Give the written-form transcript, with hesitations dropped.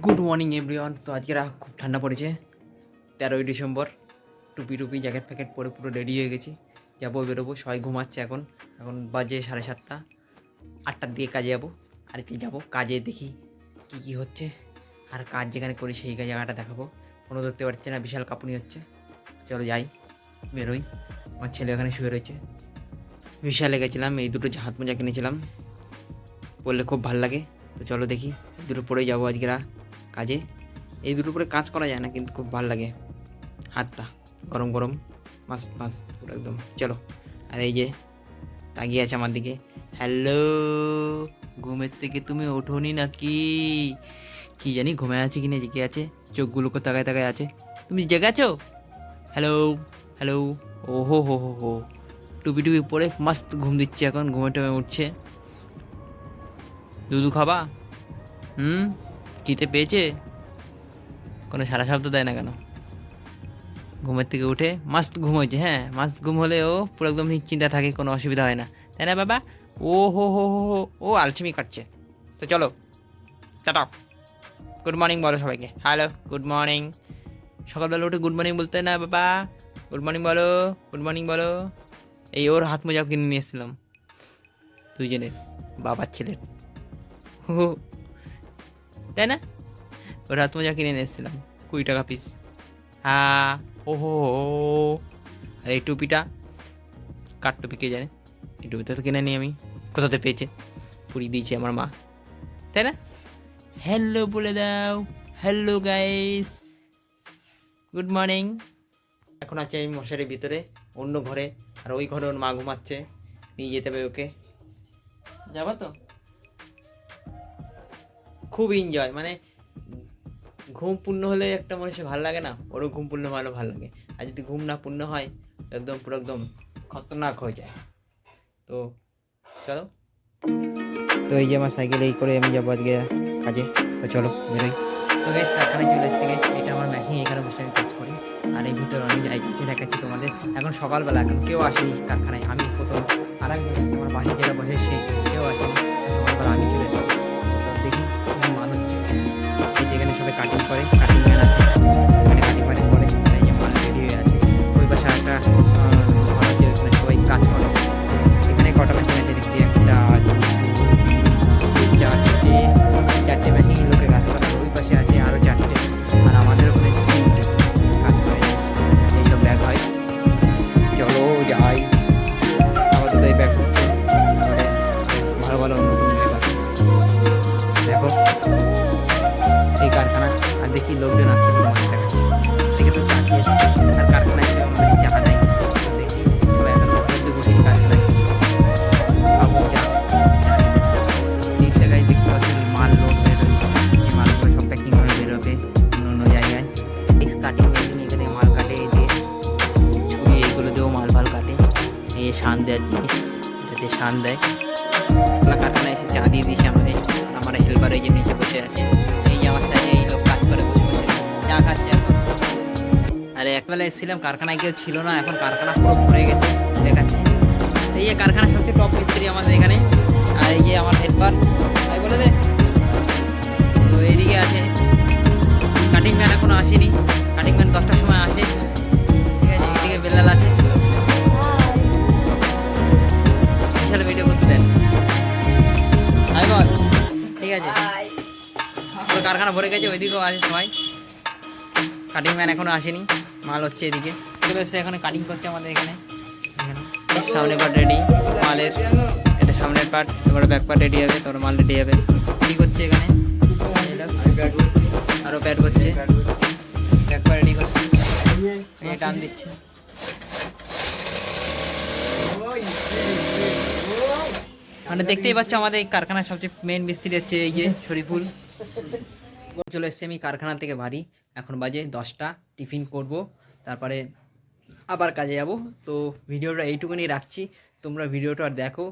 Good morning everyone. তো আজকে খুব ঠান্ডা পড়েছে, 13ই ডিসেম্বর। টুপি টুপি জ্যাকেট ফ্যাকেট পরে পুরো রেডি হয়ে গেছি, যাবো বেরোবো। সবাই ঘুমাচ্ছে এখন, এখন বাজে 7:30। 8টার দিকে কাজে যাবো। আর কি যাবো কাজে, দেখি কি কি হচ্ছে। আর কাজ যেখানে করি সেই জায়গাটা দেখাবো। ফোনও ধরতে পারছে না, বিশাল কাঁপুনি হচ্ছে। চলো যাই, বেরোই। আমার ছেলে ওখানে শুয়ে রয়েছে। বিশালে গেছিলাম, এই দুটো হাত মোজা কিনেছিলাম, পরলে খুব ভাল লাগে। তো চলো দেখি, এই দুটো পরেই যাবো আজকে কাজে। এই দুটো পরে কাজ করা যায় না, কিন্তু খুব ভালো লাগে। হাতটা গরম গরম, মাস্ত মাস্ত পুরো একদম। চলো। আর এই যে তাকিয়ে আছে আমার দিকে, হ্যালো, ঘুমের থেকে তুমি ওঠোনি নাকি? কি জানি ঘুমে আছে কি না, জেগে আছে, চোখগুলোকে তাকায় তাকায় আছে। তুমি জেগে আছো? Hello, hello. ও হো হো হো হো, টুপি টুপি পরে মাস্ত ঘুম দিচ্ছে এখন, ঘুমে টুমে উঠছে। দুধু খাবা? খিদে পেয়েছে? কোনো সারা শব্দ দেয় না কেন? ঘুমের থেকে উঠে মাস্ত ঘুম হয়েছে। হ্যাঁ, মাস্ত ঘুম হলে ও পুরো একদম নিশ্চিন্তা থাকে, কোনো অসুবিধা হয় না, তাই না বাবা? ও হো হো হো হো, ও আলসেমি কাটছে। তো চলো, টাটা। গুড মর্নিং বলো সবাইকে, হ্যালো, গুড মর্নিং। সকালবেলা উঠে গুড মর্নিং বলতে না বাবা? গুড মর্নিং বলো, গুড মর্নিং বলো। এই ওর হাত মোজাও কিনে নিয়ে এসেছিলাম, দুইজনের, বাবার ছেলের। হো, তাই না? ওর হাত মোজা কিনে নিয়ে এসেছিলাম, 20 টাকা পিস। হ্যাঁ, ও হো হো। আর এই টুপিটা, কার টুপি কে জানে? এই টুপিটা তো কিনে নিই আমি, কোথাতে পেয়েছে, পুড়িয়ে দিয়েছে আমার মা, তাই না? হ্যালো বলে দাও, হ্যালো গাইস, গুড মর্নিং। এখন আছে আমি মশারির ভিতরে, অন্য ঘরে। আর ওই ঘরে ওর মা ঘুমাচ্ছে, নিয়ে যেতে হবে ওকে। যাবা তো? খুব এনজয়, মানে ঘুম পূর্ণ হলে একটা মানুষের ভালো লাগে না? ওরও ঘুম পূর্ণ হলে ভালো লাগে। আর যদি ঘুম না পূর্ণ হয়, একদম পুরো একদম খতরনাক হয়ে যায়। তো চলো। তো এই যে আমার সাইকেল, এই করে আমি যাবো আজকে কাজে। তো চলো বেরোই। তো গাইস, কারখানায় চলে এসেছি গাইস। এটা আমার মেশিন, এখানে বসে আমি কাজ করি। আর এই ভিতরে অনেক জায়গা দেখাচ্ছি তোমাদের। এখন সকালবেলা, এখন কেউ আসেনি কারখানায়, আমি প্রথম। আর একজন আছে আমার পাশে, যেটা বসে সে, কেউ আসেনি। সকালবেলা আমি চলে এসেছি। তো দেখি কি মাল হচ্ছে। এই যে এখানে সবাই কাটিং করে, কাটিং ম্যান আছে, এখানে কাটিং ম্যান করে। আর এই যে মাল রেডি হয়ে আছে। ওই পাশে একটা ঘর আছে, ওখানে সবাই কাজ করে। এখানে কটা মেশিন আছে দেখছি, একটা, চারটে, চারটে মেশিন লোকে কাজ করে। আর ওই পাশে আছে আরও চারটে। আর আমাদের ওখানে 3টে কাজ করে। এইসব ব্যাগ হয়। চলো যাই। আপাতত এই ব্যাগ হচ্ছে, তারপরে ভালো ভালো নতুন ব্যাগ আছে। দেখো এই কারখানা। আর দেখি লোকজন আসছে, কোনো মানুষ দেখাচ্ছে দেখে তো চা খেয়েছে। আর কারখানায় এসে আমাদের চা নাই। তো দেখি সবাই এখন ঘরে বসে কারখানায় খাবো চা। এই জায়গায় দেখতে পাচ্ছি মাল লোড বেরোয়, এই মালগুলো সব প্যাকিং হয়ে বেরোবে অন্য অন্য জায়গায়। এই কাটিং মেশিন এখানে মাল কাটে, এই যে ছুরি এইগুলো দিয়েও মাল ফাল কাটে। এই শান দেওয়ার জিনিস, যাতে শান দেয়। কারখানায় এসে চা দিয়ে দিয়েছে আমাদের। আর আমার হেল্পার এই যে নিচে বসে আছে। এই যে আমার সাইডে এই লোক কাজ করে বসে বসে, চা খাচ্ছে এখন। আরে একবেলা এসেছিলাম, কারখানায় কেউ ছিল না, এখন কারখানা পুরো ভরে গেছে, দেখাচ্ছি। এই যে কারখানা সবচেয়ে টপ মিস্ত্রি আমাদের এখানে। আর এই যে আমার হেল্পার, তাই বলে দে। তো এইদিকে আছে কাটিং ম্যান, এখনো আসেনি। কাটিং ম্যান 10টার সময় আসে, ঠিক আছে। এইদিকে বেলাল আছে, বিশাল ভিডিও করতে দেন, তাই বল, ঠিক আছে। পুরো কারখানা ভরে গেছে, ওইদিকেও আছে সবাই। কাটিং ম্যান এখনো আসেনি, মাল হচ্ছে এদিকে। চলে এসে এখানে কাটিং করছে আমাদের এখানে। এখানে সামনে পার্ট রেডি মালের, এটা সামনের পার্ট, তারপরে ব্যাক পার্ট রেডি হবে, তারপরে মাল রেডি হবে। রেডি করছে এখানে, আরও প্যাড করছে, ব্যাক পার্ট রেডি করছে, টান দিচ্ছে। মানে দেখতেই পাচ্ছ আমাদের এই কারখানার সবচেয়ে মেন মিস্ত্রি হচ্ছে এই যে শরীফুল। চলে এসছি আমি কারখানা থেকে বাড়ি, এখন বাজে 10টা। টিফিন করব, তারপরে আবার কাজে যাব। তো ভিডিওটা এইটুকুনি রাখছি, তোমরা ভিডিওটা দেখো।